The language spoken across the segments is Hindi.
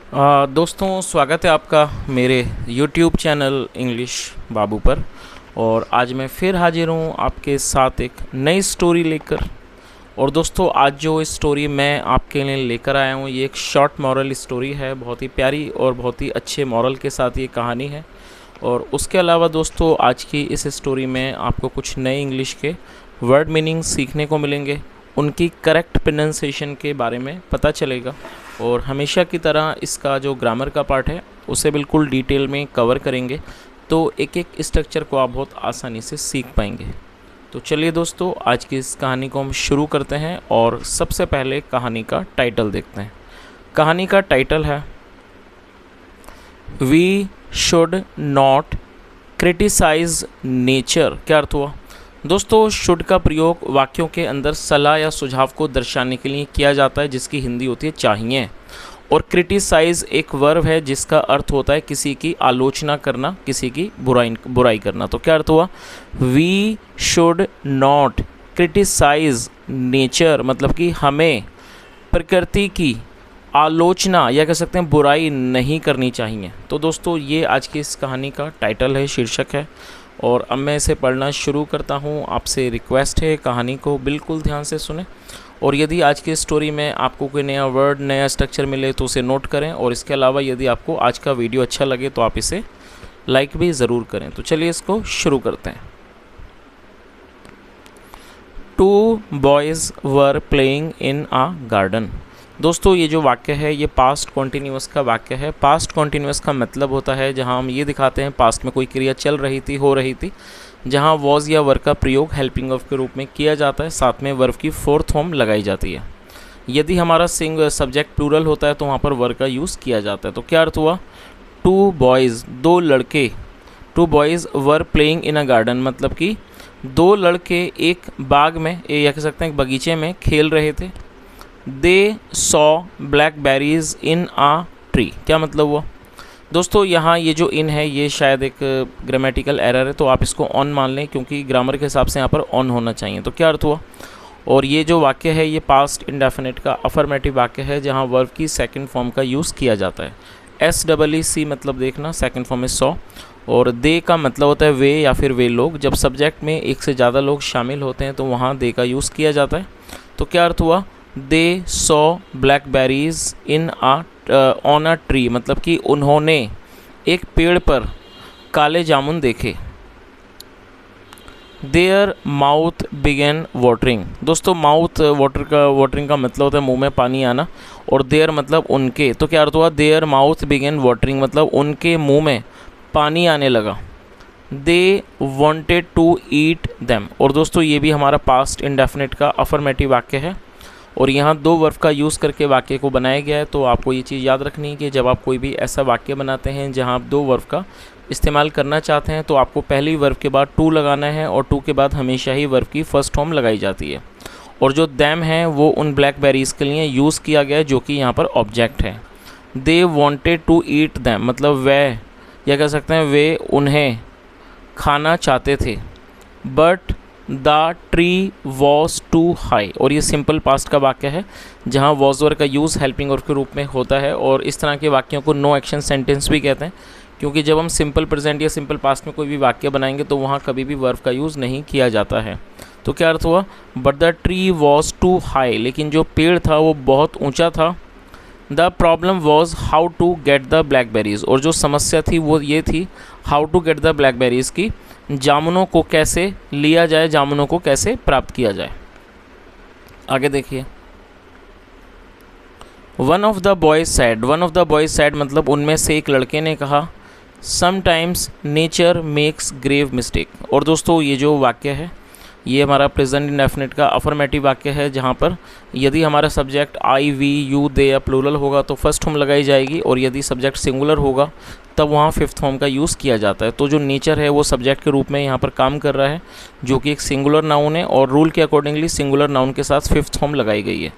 दोस्तों, स्वागत है आपका मेरे YouTube चैनल इंग्लिश बाबू पर। और आज मैं फिर हाजिर हूँ आपके साथ एक नई स्टोरी लेकर। और दोस्तों, आज जो स्टोरी मैं आपके लिए लेकर आया हूँ ये एक शॉर्ट मॉरल स्टोरी है। बहुत ही प्यारी और बहुत ही अच्छे मॉरल के साथ ये कहानी है। और उसके अलावा दोस्तों, आज की इस स्टोरी में आपको कुछ नए इंग्लिश के वर्ड मीनिंग सीखने को मिलेंगे, उनकी करेक्ट प्रोनाउंसिएशन के बारे में पता चलेगा। और हमेशा की तरह इसका जो ग्रामर का पार्ट है उसे बिल्कुल डिटेल में कवर करेंगे, तो एक एक स्ट्रक्चर को आप बहुत आसानी से सीख पाएंगे। तो चलिए दोस्तों, आज की इस कहानी को हम शुरू करते हैं और सबसे पहले कहानी का टाइटल देखते हैं। कहानी का टाइटल है we should not criticise nature. क्या अर्थ हुआ दोस्तों? शुड का प्रयोग वाक्यों के अंदर सलाह या सुझाव को दर्शाने के लिए किया जाता है, जिसकी हिंदी होती है चाहिए। और क्रिटिसाइज एक वर्ब है जिसका अर्थ होता है किसी की आलोचना करना, किसी की बुराई करना। तो क्या अर्थ हुआ? We should not criticise nature, मतलब कि हमें प्रकृति की आलोचना या कह सकते हैं बुराई नहीं करनी चाहिए। तो दोस्तों, ये आज की इस कहानी का टाइटल है, शीर्षक है। और अब मैं इसे पढ़ना शुरू करता हूँ। आपसे रिक्वेस्ट है कहानी को बिल्कुल ध्यान से सुने। और यदि आज की स्टोरी में आपको कोई नया वर्ड, नया स्ट्रक्चर मिले तो उसे नोट करें। और इसके अलावा यदि आपको आज का वीडियो अच्छा लगे तो आप इसे लाइक भी ज़रूर करें। तो चलिए इसको शुरू करते हैं। 2 boys were playing in a garden. दोस्तों, ये जो वाक्य है ये पास्ट कॉन्टीन्यूअस का वाक्य है। पास्ट कॉन्टीन्यूअस का मतलब होता है जहाँ हम ये दिखाते हैं पास्ट में कोई क्रिया चल रही थी, हो रही थी, जहाँ वॉज या वर का प्रयोग हेल्पिंग ऑफ के रूप में किया जाता है, साथ में वर्ब की फोर्थ फॉर्म लगाई जाती है। यदि हमारा सब्जेक्ट प्लूरल होता है तो वहाँ पर वर का यूज़ किया जाता है। तो क्या अर्थ हुआ? 2 boys, 2 लड़के, 2 boys were playing in a garden, मतलब कि 2 लड़के एक बाग में या कह सकते हैं एक बगीचे में खेल रहे थे। They saw blackberries in a tree. क्या मतलब हुआ दोस्तों? यहाँ ये जो इन है ये शायद एक ग्रामेटिकल एरर है, तो आप इसको ऑन मान लें, क्योंकि ग्रामर के हिसाब से यहाँ पर ऑन होना चाहिए। तो क्या अर्थ हुआ? और ये जो वाक्य है ये पास्ट इंडेफिनिट का अफर्मेटिव वाक्य है, जहाँ वर्ब की सेकंड फॉर्म का यूज़ किया जाता है। SEEC मतलब देखना, सेकंड फॉर्म में सॉ। और दे का मतलब होता है वे या फिर वे लोग। जब सब्जेक्ट में एक से ज़्यादा लोग शामिल होते हैं तो वहाँ दे का यूज़ किया जाता है। तो क्या अर्थ हुआ? They saw blackberries in on a tree, मतलब कि उन्होंने एक पेड़ पर काले जामुन देखे। Their mouth began watering. दोस्तों, माउथ वाटरिंग का मतलब होता है मुंह में पानी आना। और देयर मतलब उनके। तो क्या अर्थ हुआ? देयर माउथ बिगेन वाटरिंग मतलब उनके मुंह में पानी आने लगा। They wanted to eat them. और दोस्तों, ये भी हमारा पास्ट इंडेफिनिट का अफर्मेटिव वाक्य है। और यहाँ 2 वर्ब का यूज़ करके वाक्य को बनाया गया है। तो आपको ये चीज़ याद रखनी है कि जब आप कोई भी ऐसा वाक्य बनाते हैं जहाँ आप 2 वर्ब का इस्तेमाल करना चाहते हैं तो आपको पहली वर्ब के बाद टू लगाना है, और टू के बाद हमेशा ही वर्ब की फर्स्ट फॉर्म लगाई जाती है। और जो दैम है वो उन ब्लैकबेरीज़ के लिए यूज़ किया गया है, जो कि यहाँ पर ऑब्जेक्ट है। They wanted to eat them मतलब वह, या कह सकते हैं वे उन्हें खाना चाहते थे। But the tree was too high. और ये सिंपल पास्ट का वाक्य है जहाँ वॉज वर का यूज़ हेल्पिंग वर्ब के रूप में होता है। और इस तरह के वाक्यों को नो एक्शन सेंटेंस भी कहते हैं, क्योंकि जब हम सिंपल प्रेजेंट या सिंपल पास्ट में कोई भी वाक्य बनाएंगे तो वहाँ कभी भी वर्ब का यूज़ नहीं किया जाता है। तो क्या अर्थ हुआ? But the tree was too high, लेकिन जो पेड़ था वो बहुत ऊँचा था। The problem was how to get the blackberries. और जो समस्या थी वो ये थी how to get the blackberries की, जामुनों को कैसे लिया जाए, जामुनों को कैसे प्राप्त किया जाए। आगे देखिए। One of the boys said. One of the boys said मतलब उनमें से एक लड़के ने कहा sometimes nature makes grave mistake. और दोस्तों, ये जो वाक्य है ये हमारा प्रेजेंट इंडेफिनिट का अफर्मेटिव वाक्य है, जहाँ पर यदि हमारा सब्जेक्ट आई, वी, यू, दे या प्लूरल होगा तो फर्स्ट फॉर्म लगाई जाएगी, और यदि सब्जेक्ट सिंगुलर होगा तब वहाँ फिफ्थ फॉर्म का यूज़ किया जाता है। तो जो नेचर है वो सब्जेक्ट के रूप में यहाँ पर काम कर रहा है, जो कि एक सिंगुलर नाउन है, और रूल के अकॉर्डिंगली सिंगुलर नाउन के साथ फिफ्थ फॉर्म लगाई गई है।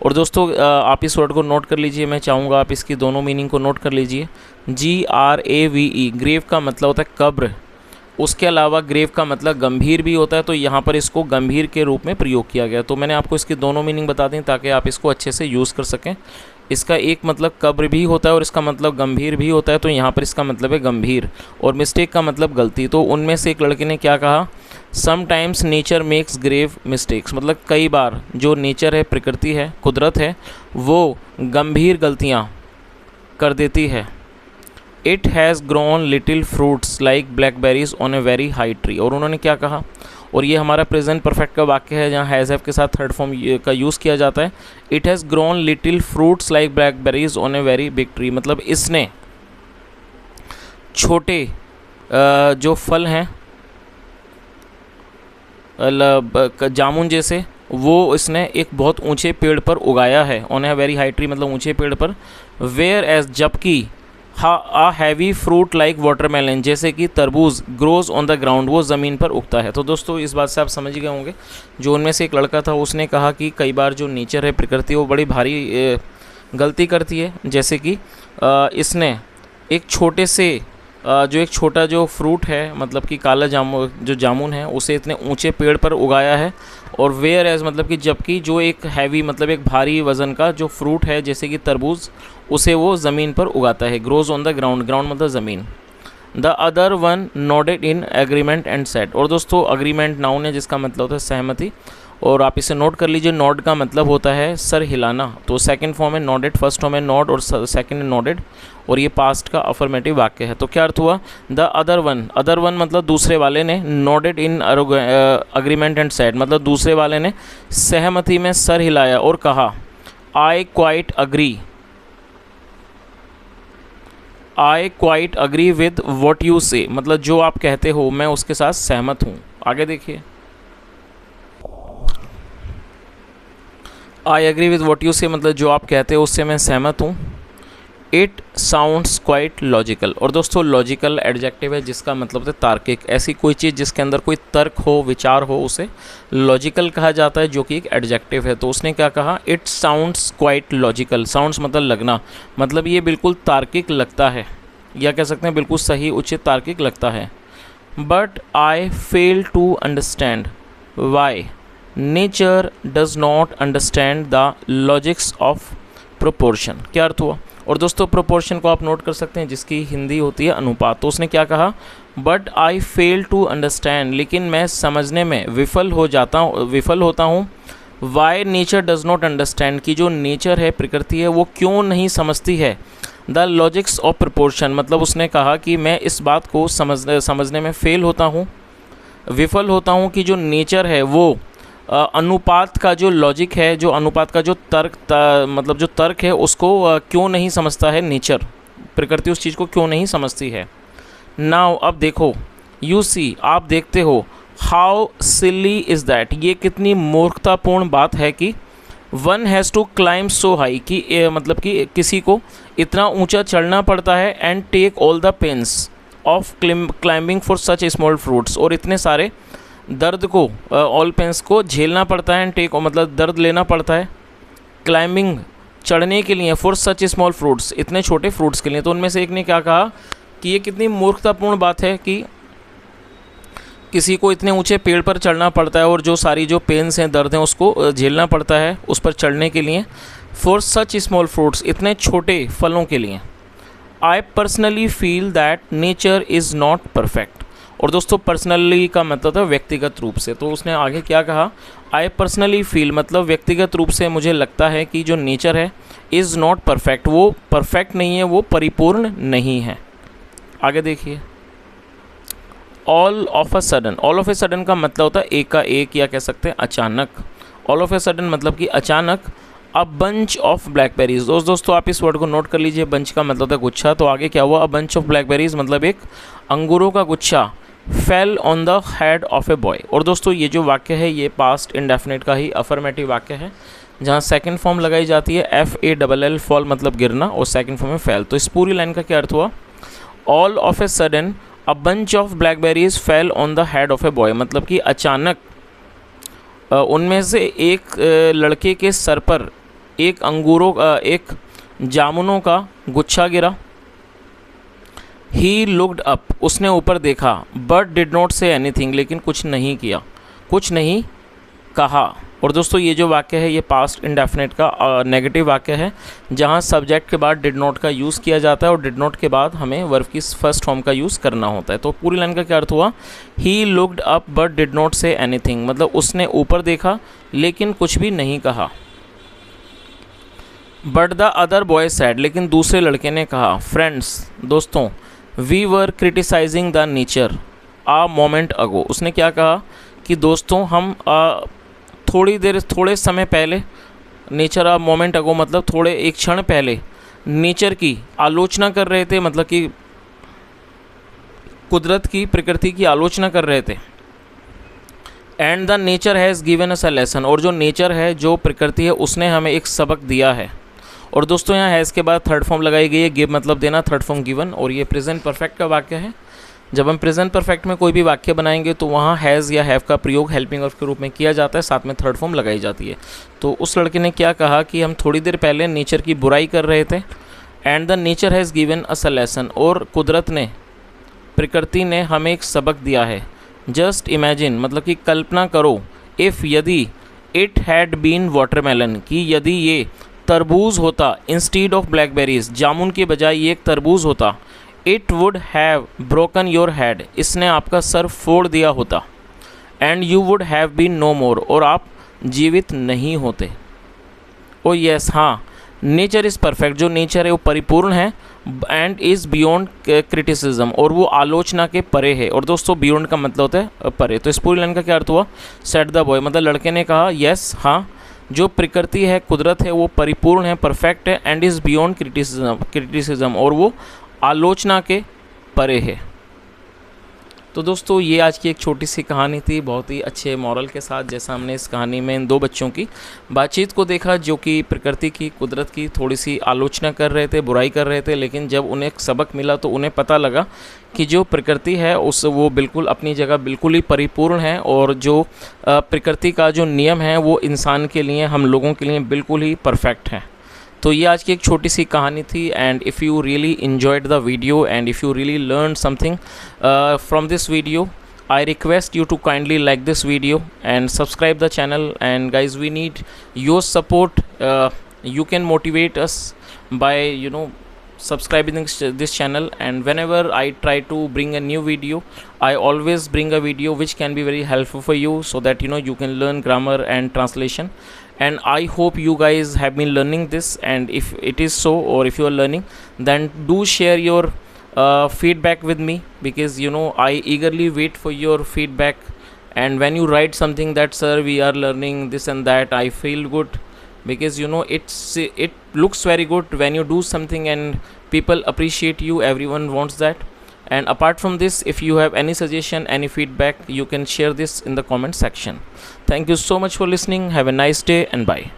और दोस्तों, आप इस वर्ड को नोट कर लीजिए, मैं चाहूँगा आप इसकी दोनों मीनिंग को नोट कर लीजिए। GRAVE, ग्रेव का मतलब होता है कब्र, उसके अलावा ग्रेव का मतलब गंभीर भी होता है, तो यहाँ पर इसको गंभीर के रूप में प्रयोग किया गया। तो मैंने आपको इसकी दोनों मीनिंग बता दी ताकि आप इसको अच्छे से यूज़ कर सकें। इसका एक मतलब कब्र भी होता है और इसका मतलब गंभीर भी होता है, तो यहाँ पर इसका मतलब है गंभीर। और मिस्टेक का मतलब गलती। तो उनमें से एक लड़के ने क्या कहा, sometimes nature makes grave mistakes, मतलब कई बार जो नेचर है, प्रकृति है, कुदरत है, वो गंभीर गलतियाँ कर देती है। It has grown little fruits like blackberries on a very high tree. और उन्होंने क्या कहा, और ये हमारा प्रेजेंट परफेक्ट का वाक्य है जहाँ हैज़ हैव के साथ थर्ड फॉर्म का यूज़ किया जाता है। It has grown little fruits like blackberries on a very big tree, मतलब इसने छोटे जो फल हैं जामुन जैसे, वो इसने एक बहुत ऊंचे पेड़ पर उगाया है। On a very high tree मतलब ऊंचे पेड़ पर। वेयर एज जबकि आ हैवी फ्रूट लाइक वाटरमेलन, जैसे कि तरबूज ग्रोज ऑन द ग्राउंड, वो ज़मीन पर उगता है। तो दोस्तों इस बात से आप समझ गए होंगे, जो उनमें से एक लड़का था उसने कहा कि कई बार जो नेचर है, प्रकृति, वो बड़ी भारी गलती करती है। जैसे कि इसने एक छोटे से जो एक छोटा जो फ्रूट है, मतलब कि काला जामुन है, उसे इतने ऊंचे पेड़ पर उगाया है। और वेयर एज मतलब कि जबकि जो एक हैवी मतलब एक भारी वज़न का जो फ्रूट है जैसे कि तरबूज, उसे वो ज़मीन पर उगाता है। Grows on the ground, ground मतलब ज़मीन। The other one nodded in agreement and said. और दोस्तों अग्रीमेंट नाउन है जिसका मतलब होता है सहमति, और आप इसे नोट कर लीजिए। नॉड का मतलब होता है सर हिलाना, तो सेकंड फॉर्म है नॉडेड, फर्स्ट फॉर्म है नॉड और सेकंड है नॉडेड, और ये पास्ट का अफर्मेटिव वाक्य है। तो क्या अर्थ हुआ, the other one, other one मतलब दूसरे वाले ने, nodded in agreement and said मतलब दूसरे वाले ने सहमति में सर हिलाया और कहा, I quite agree with what you say, मतलब जो आप कहते हो मैं उसके साथ सहमत हूँ। आगे देखिए, I agree with what you say मतलब जो आप कहते हो उससे मैं सहमत हूँ। It sounds quite logical. और दोस्तों लॉजिकल एडजेक्टिव है जिसका मतलब है तार्किक। ऐसी कोई चीज़ जिसके अंदर कोई तर्क हो, विचार हो, उसे लॉजिकल कहा जाता है, जो कि एक एडजेक्टिव है। तो उसने क्या कहा, it sounds quite logical. Sounds मतलब लगना, मतलब ये बिल्कुल तार्किक लगता है, या कह सकते हैं बिल्कुल सही, उचित, तार्किक लगता है। But I fail to understand why nature does not understand the logics of proportion. क्या अर्थ हुआ। और दोस्तों प्रोपोर्शन को आप नोट कर सकते हैं जिसकी हिंदी होती है अनुपात। तो उसने क्या कहा, but I fail to understand, लेकिन मैं समझने में विफल होता हूँ। Why nature does not understand, की जो नेचर है, प्रकृति है, वो क्यों नहीं समझती है द लॉजिक्स ऑफ प्रोपोर्शन, मतलब उसने कहा कि मैं इस बात को समझने में फेल होता हूँ, विफल होता हूँ कि जो नेचर है वो अनुपात का जो लॉजिक है, जो अनुपात का जो मतलब जो तर्क है, उसको क्यों नहीं समझता है नेचर, प्रकृति उस चीज़ को क्यों नहीं समझती है। नाउ अब देखो, यू सी आप देखते हो, हाउ सिली इज़ दैट, ये कितनी मूर्खतापूर्ण बात है कि one has to climb so high, कि मतलब कि किसी को इतना ऊंचा चढ़ना पड़ता है, and take all the pains of climbing for such small fruits, और इतने सारे दर्द को, ऑल पेन्स को झेलना पड़ता है, एंड टेक मतलब दर्द लेना पड़ता है, क्लाइंबिंग चढ़ने के लिए, फॉर सच स्मॉल फ्रूट्स इतने छोटे फ्रूट्स के लिए। तो उनमें से एक ने क्या कहा कि ये कितनी मूर्खतापूर्ण बात है कि किसी को इतने ऊंचे पेड़ पर चढ़ना पड़ता है और जो सारी जो पेन्स हैं, दर्द हैं, उसको झेलना पड़ता है उस पर चढ़ने के लिए, फॉर सच स्मॉल फ्रूट्स इतने छोटे फलों के लिए। I personally feel that nature is not perfect. और दोस्तों पर्सनली का मतलब था व्यक्तिगत रूप से। तो उसने आगे क्या कहा, आई पर्सनली फील मतलब व्यक्तिगत रूप से मुझे लगता है कि जो नेचर है इज़ नॉट परफेक्ट, वो परफेक्ट नहीं है, वो परिपूर्ण नहीं है। आगे देखिए, all of a sudden, all of a sudden का मतलब होता है एक का एक, या कह सकते हैं अचानक। ऑल ऑफ ए सडन मतलब कि अचानक। अ बंच ऑफ ब्लैकबेरीज, दोस्तों आप इस वर्ड को नोट कर लीजिए, बंच का मतलब होता है गुच्छा। तो आगे क्या हुआ, अ बंच ऑफ ब्लैकबेरीज मतलब एक अंगूरों का गुच्छा, fell on the head of a boy. और दोस्तों ये जो वाक्य है ये पास्ट इंडेफिनिट का ही अफर्मेटिव वाक्य है, जहाँ सेकंड फॉर्म लगाई जाती है FALL, फॉल मतलब गिरना, और सेकंड फॉर्म में फेल। तो इस पूरी लाइन का क्या अर्थ हुआ, all of a sudden a bunch of blackberries fell on the head of a boy, मतलब कि अचानक उनमें से एक लड़के के सर पर एक जामुनों का गुच्छा गिरा। ही लुक्ड अप, उसने ऊपर देखा, but did not say anything, लेकिन कुछ नहीं किया, कुछ नहीं कहा। और दोस्तों ये जो वाक्य है ये पास्ट इंडेफिनिट का नेगेटिव वाक्य है, जहाँ सब्जेक्ट के बाद डिड नॉट का यूज़ किया जाता है और डिड नॉट के बाद हमें वर्ब की फर्स्ट फॉर्म का यूज़ करना होता है। तो पूरी लाइन का क्या अर्थ हुआ, he looked up but did not say anything, मतलब उसने ऊपर देखा लेकिन कुछ भी नहीं कहा। But the other boy said, लेकिन दूसरे लड़के ने कहा, फ्रेंड्स, दोस्तों, we were criticising the nature a moment ago, उसने क्या कहा कि दोस्तों हम थोड़े समय पहले, नेचर आ मोमेंट अगो मतलब थोड़े एक क्षण पहले नेचर की आलोचना कर रहे थे, मतलब कि कुदरत की, प्रकृति की आलोचना कर रहे थे। And the nature has given us a lesson, और जो नेचर है, जो प्रकृति है, उसने हमें एक सबक दिया है। और दोस्तों यहाँ हैज़ के बाद थर्ड फॉर्म लगाई गई है, गिव मतलब देना, थर्ड फॉर्म गिवन, और ये प्रेजेंट परफेक्ट का वाक्य है। जब हम प्रेजेंट परफेक्ट में कोई भी वाक्य बनाएंगे तो वहाँ हैज़ या हैव का प्रयोग हेल्पिंग वर्ब के रूप में किया जाता है, साथ में थर्ड फॉर्म लगाई जाती है। तो उस लड़के ने क्या कहा कि हम थोड़ी देर पहले नेचर की बुराई कर रहे थे, and the nature has given us a lesson, और कुदरत ने, प्रकृति ने हमें एक सबक दिया है। जस्ट इमेजिन मतलब कि कल्पना करो, इफ़ यदि, इट हैड बीन वाटरमेलन, कि यदि ये तरबूज होता, इंस्टीड ऑफ ब्लैकबेरीज, जामुन के बजाय ये एक तरबूज होता, it would have broken your head, इसने आपका सर फोड़ दिया होता, and you would have been no more, और आप जीवित नहीं होते। ओ यस, हाँ, नेचर इज़ परफेक्ट, जो नेचर है वो परिपूर्ण है, एंड इज़ बियॉन्ड क्रिटिसिज्म, और वो आलोचना के परे है। और दोस्तों बियॉन्ड का मतलब होता है परे। तो इस पूरी लाइन का क्या अर्थ हुआ, सेड द बॉय, मतलब लड़के ने कहा, यस, हाँ, जो प्रकृति है, कुदरत है, वो परिपूर्ण है, परफेक्ट है, एंड इज़ बियॉन्ड क्रिटिसिज्म, और वो आलोचना के परे है। तो दोस्तों ये आज की एक छोटी सी कहानी थी, बहुत ही अच्छे मॉरल के साथ, जैसा हमने इस कहानी में इन दो बच्चों की बातचीत को देखा, जो कि प्रकृति की, कुदरत की थोड़ी सी आलोचना कर रहे थे, बुराई कर रहे थे, लेकिन जब उन्हें एक सबक मिला तो उन्हें पता लगा कि जो प्रकृति है वो बिल्कुल अपनी जगह बिल्कुल ही परिपूर्ण है, और जो प्रकृति का जो नियम है वो इंसान के लिए, हम लोगों के लिए बिल्कुल ही परफेक्ट है। तो ये आज की एक छोटी सी कहानी थी, and if you really enjoyed the video and if you really learn something from this video, I request you to kindly like this video and subscribe the channel. And guys, we need your support. You can motivate us by subscribing this channel, and whenever I try to bring a new video, I always bring a video which can be very helpful for you, so that you can learn grammar and translation. And I hope you guys have been learning this, and if it is so, or if you are learning, then do share your feedback with me, because I eagerly wait for your feedback. And when you write something that, sir, we are learning this and that, I feel good, because it looks very good when you do something and people appreciate you. Everyone wants that. And apart from this, if you have any suggestion, any feedback, you can share this in the comment section. Thank you so much for listening. Have a nice day, and bye.